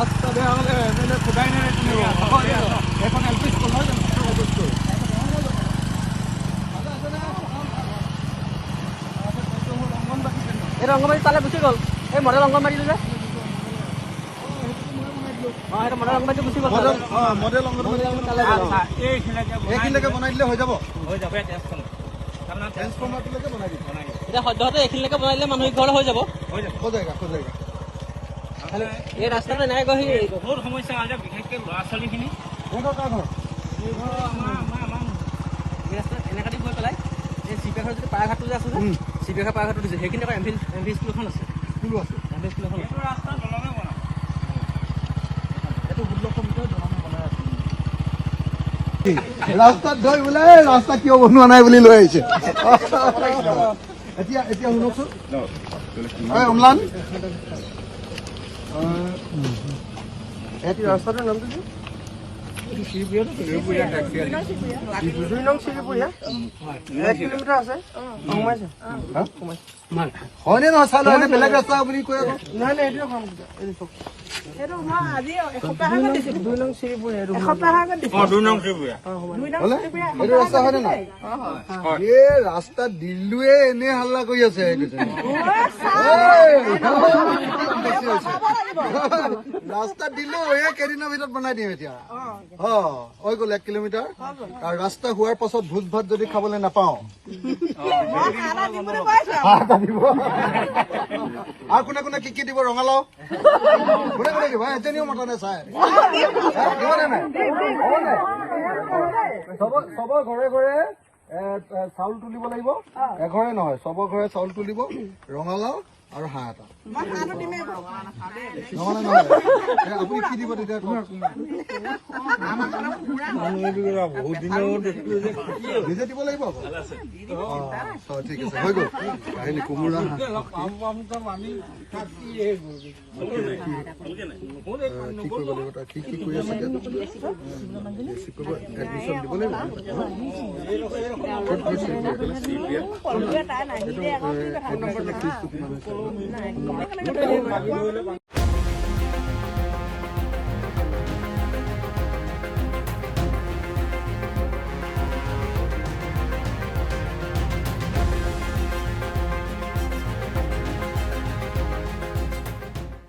রাস্তা দেওয়া হলে এমএলএ খোদাই নেই তুমি এখন এলপি স্কুল হয় এই অঙ্গনবাড়ি তালে গুচি গ'ল এই মডেল অঙ্গনবাড়িটো যে এটা মডেল অঙ্গনবাড়িটো গুচি গ'ল মডেল অঙ্গনবাড়ি এইখিনিলৈকে বনাই দিলে হৈ যাব ট্ৰেন্সফৰ্মাৰটোলৈকে বনাই দিম এতিয়া সদ্যহতে এইখিনিলৈকে বনাই দিলে মানুহ ঘৰলৈ হৈ যাব খোজাইগা এই ৰাস্তাটো এনেকৈ গৈ বহুত সমস্যা আছে বিশেষকৈ ল'ৰা ছোৱালীখিনি সিহঁতৰ কাৰ ঘৰ এই ৰাস্তাত এনেকৈ দি গৈ পেলাই এই চিপিএখৰ যদি পায়ঘাটটো যে আছে যে চিপিএখৰ পায়ঘাটটো দিছে সেইখিনি আকৌ এম ভি স্কুল এখন আছে স্কুলো আছে এম ভি স্কুল এখন আছে এইটো ৰাস্তা দলঙে বনাম এইটো 16 মিটাৰ দলং বনাই আছে ৰাস্তাত ধৰি বোলে ৰাস্তা কিয় বনোৱা নাই বুলি লৈ আহিছে এতিয়া শুনকচোন অম্লান এই ৰাস্তাটোৰ নামটো কি দুই নং চিৰিপুৰীয়া 1 কিলোমিটাৰ আছে হয়নে নহয় চাই লয় বেলেগ ৰাস্তা বুলি কৈ আকৌ নাই নাই এইটো কাম সেইটো মই আজি এসপ্তাহ আগত দিছিলো 2 নং চিৰিপুৰীয়া এসপ্তাহ আগত দিছিলো 2 নং চিবুয়া 2 নং চিৰিপুৰীয়া এইটো ৰাস্তা হয়নে নহয় এই ৰাস্তা দিল্লুৱে এনে হাল্লা কৰি আছে ৰাস্তা দিল্লু এই কেইদিনৰ ভিতৰত বনাই দিম এতিয়া হৈ গ'ল 1 কিলোমিটাৰ আৰু ৰাস্তা হোৱাৰ পাছত ভোজ ভাত যদি খাবলৈ নাপাওঁ আৰু কোনে কোনে কি দিব ৰঙালাও কোনে কোনে দিব এজনীও মতা নাই চাই চবৰ ঘৰে ঘৰে চাউল তুলিব লাগিব এঘৰে নহয় চবৰ ঘৰে চাউল তুলিব ৰঙালাও আৰু হাঁহ এটা নহয় নহয় আপুনি কি দিব তেতিয়া নিজে দিব লাগিব আকৌ ঠিক আছে হৈ গ'ল আহিলে কোমোৰা কি কৰিব লাগিব তাৰ কি কৰি আছে এডমিশ্যন দিব লাগিব